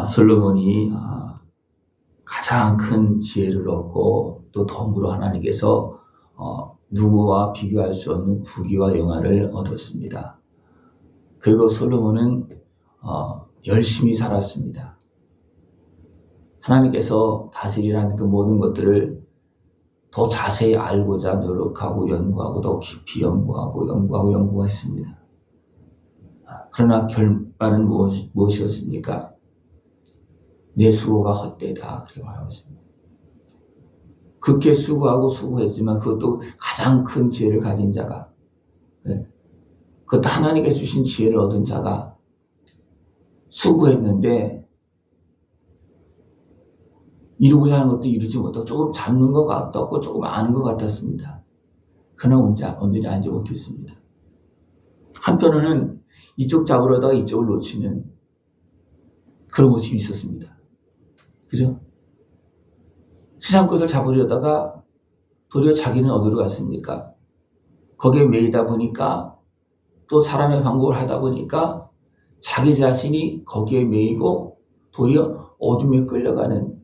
솔로몬이 가장 큰 지혜를 얻고 또 덤으로 하나님께서 누구와 비교할 수 없는 부귀와 영화를 얻었습니다. 그리고 솔로몬은 열심히 살았습니다. 하나님께서 다스리라는 그 모든 것들을 더 자세히 알고자 노력하고 연구하고 더 깊이 연구하고 했습니다. 그러나 결말은 무엇이었습니까? 내 수고가 헛되다 그렇게 말하고 있습니다. 그렇게 수고했지만 그것도 가장 큰 지혜를 가진 자가, 그것도 하나님께서 주신 지혜를 얻은 자가 수고했는데 이루고자 하는 것도 이루지 못하고 조금 잡는 것 같았고 조금 아는 것 같았습니다. 그러나 온전히 알지 못했습니다. 한편으로는 이쪽 잡으려다가 이쪽을 놓치는 그런 모습이 있었습니다. 그죠? 세상 것을 잡으려다가 도리어 자기는 어디로 갔습니까? 거기에 매이다 보니까 또 사람의 방법을 하다 보니까 자기 자신이 거기에 매이고 도리어 어둠에 끌려가는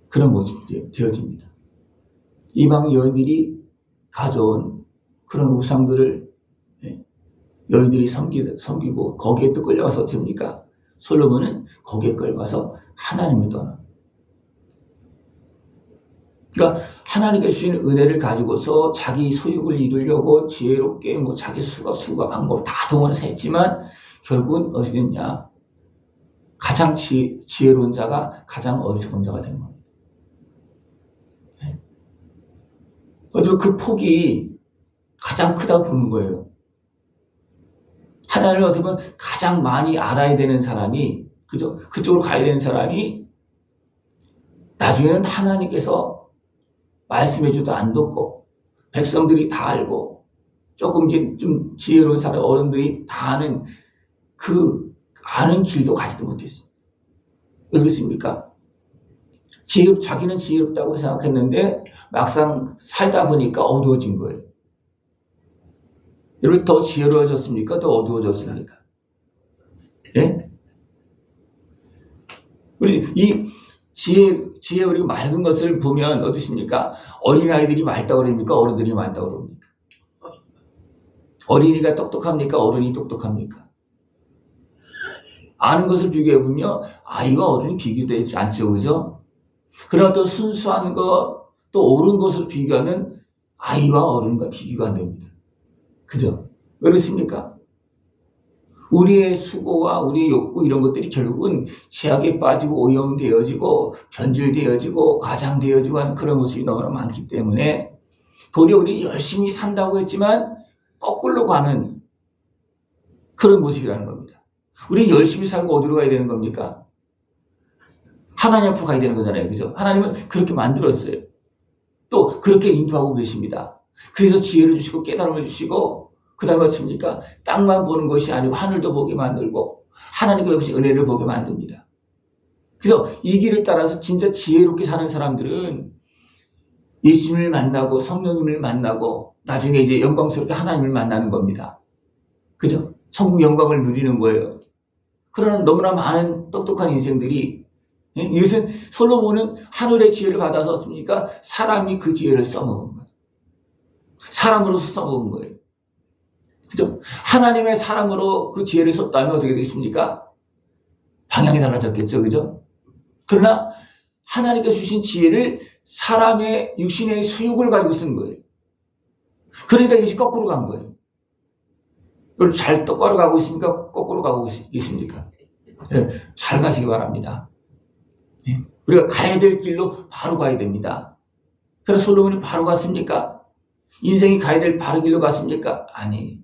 그런 모습이 되어집니다. 이방 여인들이 가져온 그런 우상들을 여인들이 섬기고 거기에 또 끌려가서 어떻게 합니까? 솔로몬은 거기에 끌려가서 하나님을 떠나. 그러니까 하나님께 주신 은혜를 가지고서 자기 소욕을 이루려고 지혜롭게 자기 수가 방법을 다 동원해서 했지만 결국은 어떻게 됐냐? 가장 지혜로운 자가 가장 어리석은 자가 된 겁니다. 어쩌면 그 폭이 가장 크다고 보는 거예요. 하나님을 어떻게 보면 가장 많이 알아야 되는 사람이, 그죠? 그쪽으로 가야 되는 사람이 나중에는 하나님께서 말씀해줘도 안 듣고 백성들이 다 알고 조금 이제 좀 지혜로운 사람, 어른들이 다 아는 그 아는 길도 가지도 못했어요. 왜 그렇습니까? 자기는 지혜롭다고 생각했는데 막상 살다 보니까 어두워진 거예요. 여러분 더 지혜로워졌습니까? 더 어두워졌습니까? 예? 우리 이 지혜 우리 맑은 것을 보면 어떠십니까? 어린아이들이 맑다고 그럽니까? 어른들이 맑다고 그럽니까? 어린이가 똑똑합니까? 어른이 똑똑합니까? 아는 것을 비교해보면 아이와 어른이 비교되지 않죠. 그죠? 그러나 또 순수한 것, 또 옳은 것을 비교하면 아이와 어른과 비교가 안 됩니다. 그죠? 왜 그렇습니까? 우리의 수고와 우리의 욕구 이런 것들이 결국은 죄악에 빠지고 오염되어지고 변질되어지고 과장되어지고 하는 그런 모습이 너무나 많기 때문에 도리어 우리 열심히 산다고 했지만 거꾸로 가는 그런 모습이라는 겁니다. 우리 열심히 살고 어디로 가야 되는 겁니까? 하나님 앞으로 가야 되는 거잖아요. 그죠? 하나님은 그렇게 만들었어요. 또 그렇게 인도하고 계십니다. 그래서 지혜를 주시고 깨달음을 주시고 그 다음에 어떻습니까? 땅만 보는 것이 아니고 하늘도 보게 만들고 하나님께 베푸신 은혜를 보게 만듭니다. 그래서 이 길을 따라서 진짜 지혜롭게 사는 사람들은 예수님을 만나고 성령님을 만나고 나중에 이제 영광스럽게 하나님을 만나는 겁니다. 그죠? 천국 영광을 누리는 거예요. 그러나 너무나 많은 똑똑한 인생들이 이것은 솔로몬은 하늘의 지혜를 받아서 씁니까? 사람이 그 지혜를 써먹은 거예요. 사람으로서 써먹은 거예요. 그죠? 하나님의 사람으로 그 지혜를 썼다면 어떻게 되겠습니까? 방향이 달라졌겠죠. 그죠? 그러나 하나님께 주신 지혜를 사람의 육신의 수욕을 가지고 쓴 거예요. 그러니까 이것이 거꾸로 간 거예요. 여러분 잘 똑바로 가고 있습니까? 거꾸로 가고 계십니까? 잘 가시기 바랍니다. 우리가 가야 될 길로 바로 가야 됩니다. 그래서 솔로몬이 바로 갔습니까? 인생이 가야 될 바른 길로 갔습니까? 아니.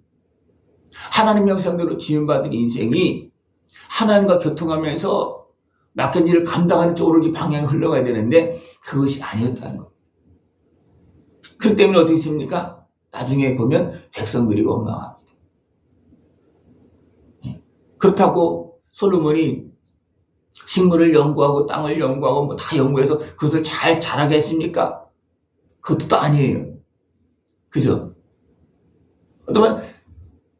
하나님 형상대로 지음받은 인생이 하나님과 교통하면서 맡긴 일을 감당하는 쪽으로 방향이 흘러가야 되는데 그것이 아니었다는 것. 그렇기 때문에 어떻게 됩니까? 나중에 보면 백성들이 원망합니다. 그렇다고 솔로몬이 식물을 연구하고 땅을 연구하고 다 연구해서 그것을 잘 자라게 했습니까? 그것도 또 아니에요. 그죠? 그러면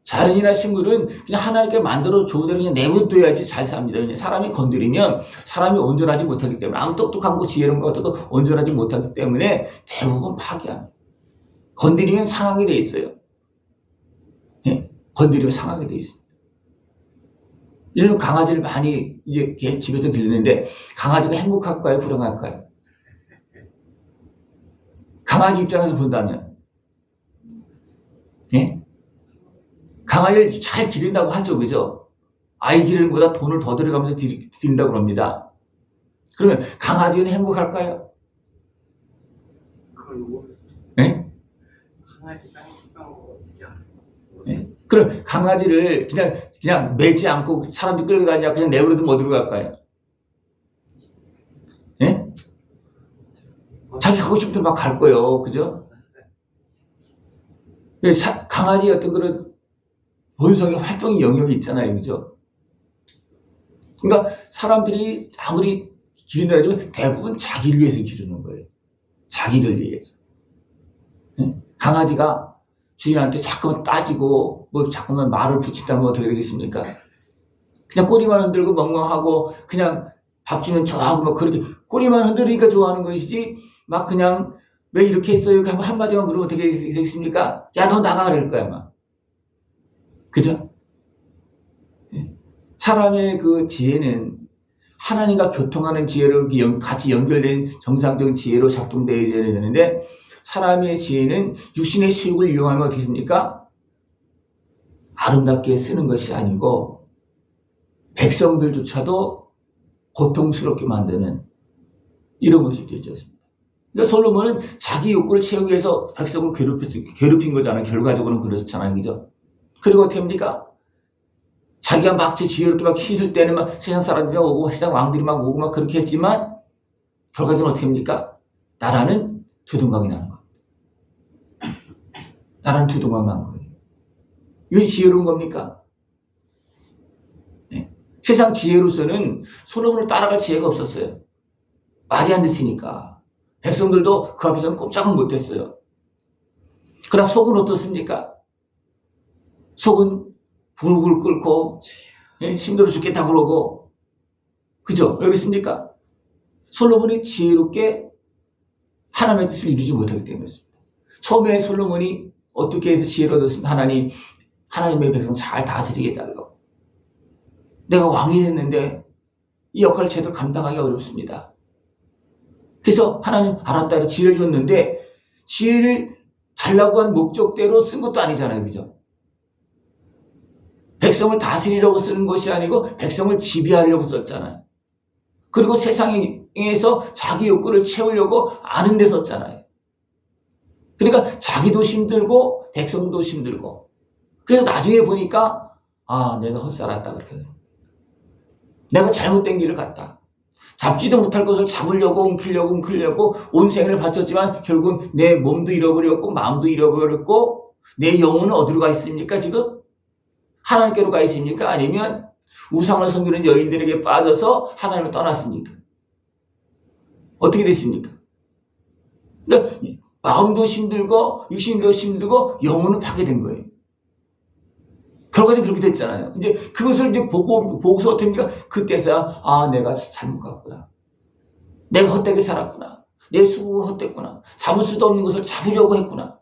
자연이나 식물은 그냥 하나님께 만들어 좋은 대로 그냥 내버려둬야지 잘 삽니다. 왜냐하면 사람이 건드리면 사람이 온전하지 못하기 때문에, 아무 똑똑한 거 지혜로운 것 같아도 온전하지 못하기 때문에 대부분 파괴합니다. 건드리면 상하게 돼 있어요. 예? 건드리면 상하게 돼 있습니다. 이런 강아지를 많이 이제 집에서 기르는데 강아지가 행복할까요? 불행할까요? 강아지 입장에서 본다면, 예? 강아지를 잘 기른다고 하죠, 그죠? 아이 기르는 것보다 돈을 더 들여가면서 기른다고 그럽니다. 그러면 강아지는 행복할까요? 예? 강아지가 어떻게 알아요? 예? 그럼 강아지를 그냥 매지 않고 사람들이 끌고 다니냐, 그냥 내버려두면 어디로 갈까요? 예? 자기 가고 싶은 데 막 갈 거예요, 그죠? 강아지 어떤 그런 본성의 활동의 영역이 있잖아요, 그죠? 그러니까 사람들이 아무리 기른다 하지만 대부분 자기를 위해서 기르는 거예요. 자기를 위해서. 예? 강아지가 주인한테 자꾸만 따지고 뭐 자꾸만 말을 붙이다면 어떻게 되겠습니까? 그냥 꼬리만 흔들고 멍멍하고 그냥 밥 주면 좋아하고 막 그렇게 꼬리만 흔들으니까 좋아하는 것이지, 막 그냥 왜 이렇게 했어요? 한마디만 물으면 어떻게 되겠습니까? 야, 너 나가 그럴 거야, 막. 그죠? 사람의 그 지혜는 하나님과 교통하는 지혜로 같이 연결된 정상적인 지혜로 작동되어야 되는데, 사람의 지혜는 육신의 수욕을 이용하면 어떻게 됩니까? 아름답게 쓰는 것이 아니고 백성들조차도 고통스럽게 만드는 이런 것이 되어졌습니다. 그러니까 솔로몬은 자기 욕구를 채우기 위해서 백성을 괴롭힌 거잖아요. 결과적으로는 그렇잖아요, 그죠? 그리고 어떻게 합니까? 자기가 막 지혜롭게 막 씻을 때는 막 세상 사람들이 오고 세상 왕들이 막 오고 막 그렇게 했지만 결과적으로 어떻게 합니까? 나라는 두둥강이 나는 겁니다. 나라는 두둥강 나는 거예요. 이게 지혜로운 겁니까? 네. 세상 지혜로서는 솔로몬을 따라갈 지혜가 없었어요. 말이 안 됐으니까. 백성들도 그 앞에서는 꼼짝을 못했어요. 그러나 속은 어떻습니까? 속은 불을 끓고, 예? 힘들어 죽겠다 그러고, 그죠? 왜 그렇습니까? 솔로몬이 지혜롭게 하나님의 뜻을 이루지 못하기 때문이었습니다. 처음에 솔로몬이 어떻게 해서 지혜를 얻었습니까? 하나님의 백성 잘 다스리게 해달라고. 내가 왕이 됐는데 이 역할을 제대로 감당하기 어렵습니다. 그래서 하나님 알았다 해서 지혜를 줬는데, 지혜를 달라고 한 목적대로 쓴 것도 아니잖아요, 그죠? 백성을 다스리려고 쓰는 것이 아니고 백성을 지배하려고 썼잖아요. 그리고 세상에서 자기 욕구를 채우려고 아는 데 썼잖아요. 그러니까 자기도 힘들고 백성도 힘들고, 그래서 나중에 보니까 내가 헛살았다, 그렇게. 내가 잘못된 길을 갔다. 잡지도 못할 것을 잡으려고 움키려고 온 생애를 바쳤지만 결국은 내 몸도 잃어버렸고 마음도 잃어버렸고, 내 영혼은 어디로 가 있습니까 지금? 하나님께로 가 있습니까? 아니면 우상을 섬기는 여인들에게 빠져서 하나님을 떠났습니까? 어떻게 됐습니까? 그러니까 마음도 힘들고 육신도 힘들고 영혼은 파괴된 거예요. 결과적으로 그렇게 됐잖아요. 이제 그것을 이제 보고서 어떻게 합니까? 그때서야 내가 잘못 갔구나. 내가 헛되게 살았구나. 내 수고가 헛됐구나. 잡을 수도 없는 것을 잡으려고 했구나.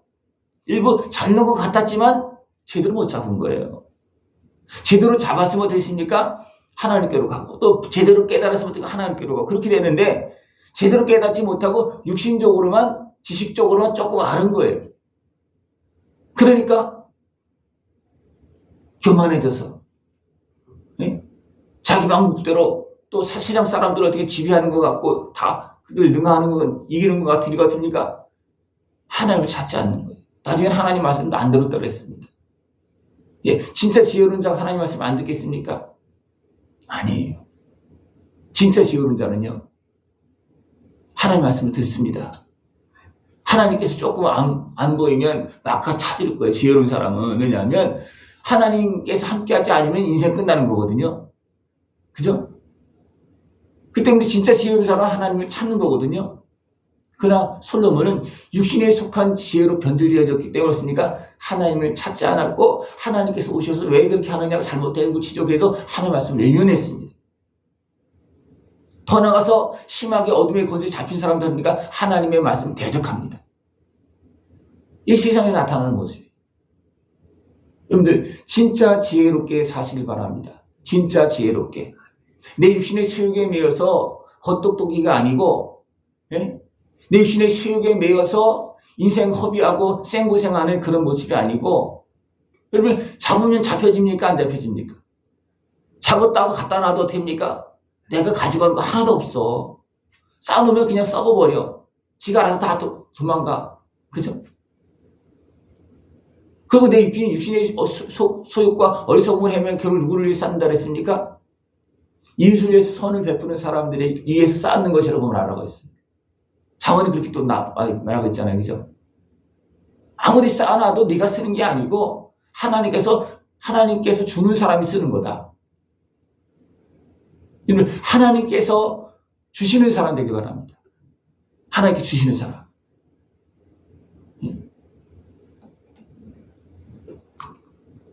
일부 잡는 것 같았지만 제대로 못 잡은 거예요. 제대로 잡았으면 됐습니까? 하나님께로 가고, 또 제대로 깨달았으면 하나님께로 가고, 그렇게 되는데 제대로 깨닫지 못하고 육신적으로만, 지식적으로만 조금 아는 거예요. 그러니까 교만해져서, 예? 자기 방법대로 또 세상 사람들 어떻게 지배하는 것 같고 다 그들 능하는 건 이기는 것 같은 일 같습니까? 하나님을 찾지 않는 거예요. 나중에는 하나님 말씀도 안 들었다고 했습니다. 예, 진짜 지혜로운 자가 하나님 말씀 안 듣겠습니까? 아니에요. 진짜 지혜로운 자는요, 하나님 말씀을 듣습니다. 하나님께서 조금 안 보이면 막 찾을 거예요. 지혜로운 사람은. 왜냐하면 하나님께서 함께하지 않으면 인생 끝나는 거거든요. 그죠? 그 때문에 진짜 지혜로운 사람은 하나님을 찾는 거거든요. 그러나 솔로몬은 육신에 속한 지혜로 변질되어졌기 때문에 그렇습니까? 하나님을 찾지 않았고 하나님께서 오셔서 왜 그렇게 하느냐고 잘못된 지적해서 하나님의 말씀을 외면했습니다. 더 나아가서 심하게 어둠의 권세에 잡힌 사람들 합니까? 하나님의 말씀을 대적합니다. 이 세상에 나타나는 모습이에요. 여러분들 진짜 지혜롭게 사시길 바랍니다. 진짜 지혜롭게. 내 육신의 소욕에 매여서 겉똑똑이가 아니고, 예? 내 육신의 소욕에 매여서 인생 허비하고 생고생하는 그런 모습이 아니고, 여러분 잡으면 잡혀집니까? 안 잡혀집니까? 잡았다고 갖다 놔도 됩니까? 내가 가져간 거 하나도 없어. 쌓아놓으면 그냥 썩어버려. 지가 알아서 다 도망가. 그죠? 그리고 내 육신의 소욕과 어리석음을 해면 결국 누구를 위해서 쌓는다 그랬습니까? 이웃을 위해서 선을 베푸는 사람들에 의해서 쌓는 것이라고 말하고 있습니다. 자원이 그렇게 또 말하고 있잖아요. 그죠? 아무리 쌓아놔도 네가 쓰는 게 아니고 하나님께서 주는 사람이 쓰는 거다. 하나님께서 주시는 사람 되기 바랍니다. 하나님께 주시는 사람.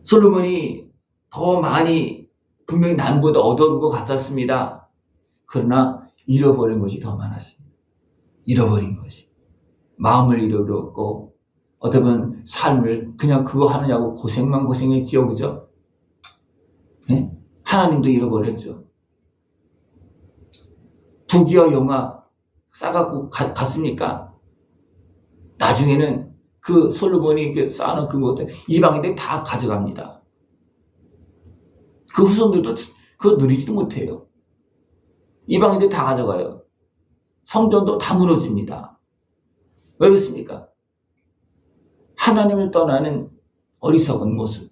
솔로몬이 더 많이 분명히 남보다 얻은 것 같았습니다. 그러나 잃어버린 것이 더 많았습니다. 잃어버린 것이. 마음을 잃어버렸고 어떻게 보면 삶을 그냥 그거 하느냐고 고생했지요. 그죠? 네? 하나님도 잃어버렸죠. 부귀와 영화 싸갖고 갔습니까? 나중에는 그 솔로몬이 쌓아놓은 그것들 이방인들이 다 가져갑니다. 그 후손들도 그거 누리지도 못해요. 이방인들이 다 가져가요. 성전도 다 무너집니다. 왜 그렇습니까? 하나님을 떠나는 어리석은 모습.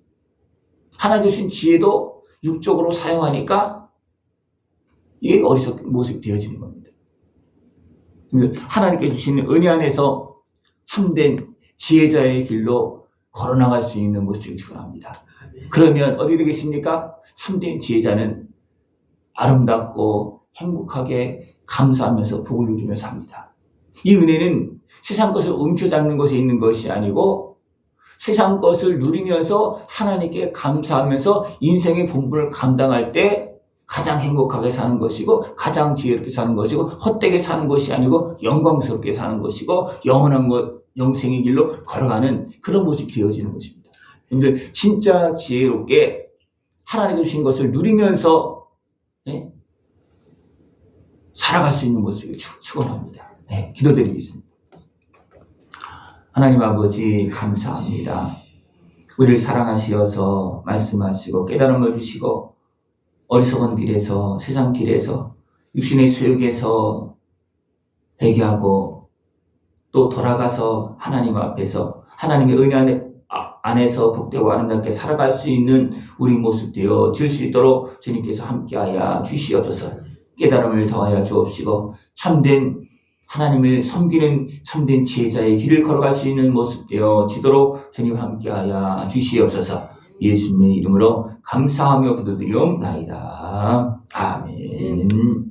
하나님 주신 지혜도 육적으로 사용하니까 이게 어리석은 모습이 되어지는 겁니다. 하나님께 주시는 은혜 안에서 참된 지혜자의 길로 걸어나갈 수 있는 모습이 필요합니다. 그러면 어떻게 되겠습니까? 참된 지혜자는 아름답고 행복하게 감사하면서 복을 누리며 삽니다. 이 은혜는 세상 것을 움켜잡는 것에 있는 것이 아니고 세상 것을 누리면서 하나님께 감사하면서 인생의 본분을 감당할 때 가장 행복하게 사는 것이고 가장 지혜롭게 사는 것이고 헛되게 사는 것이 아니고 영광스럽게 사는 것이고 영원한 것 영생의 길로 걸어가는 그런 모습이 되어지는 것입니다. 여러분들 진짜 지혜롭게 하나님이 주신 것을 누리면서 살아갈 수 있는 모습을 축원합니다. 기도드리겠습니다. 하나님 아버지 감사합니다. 우리를 사랑하시어서 말씀하시고 깨달음을 주시고 어리석은 길에서 세상 길에서 육신의 소욕에서 회개하고 또 돌아가서 하나님 앞에서 하나님의 은혜 안에서 복되고 아름답게 살아갈 수 있는 우리 모습 되어질 수 있도록 주님께서 함께하여 주시옵소서. 깨달음을 더하여 주옵시고 참된 하나님을 섬기는 참된 지혜자의 길을 걸어갈 수 있는 모습 되어지도록 주님 함께하여 주시옵소서. 예수님의 이름으로 감사하며 기도드리옵나이다. 아멘.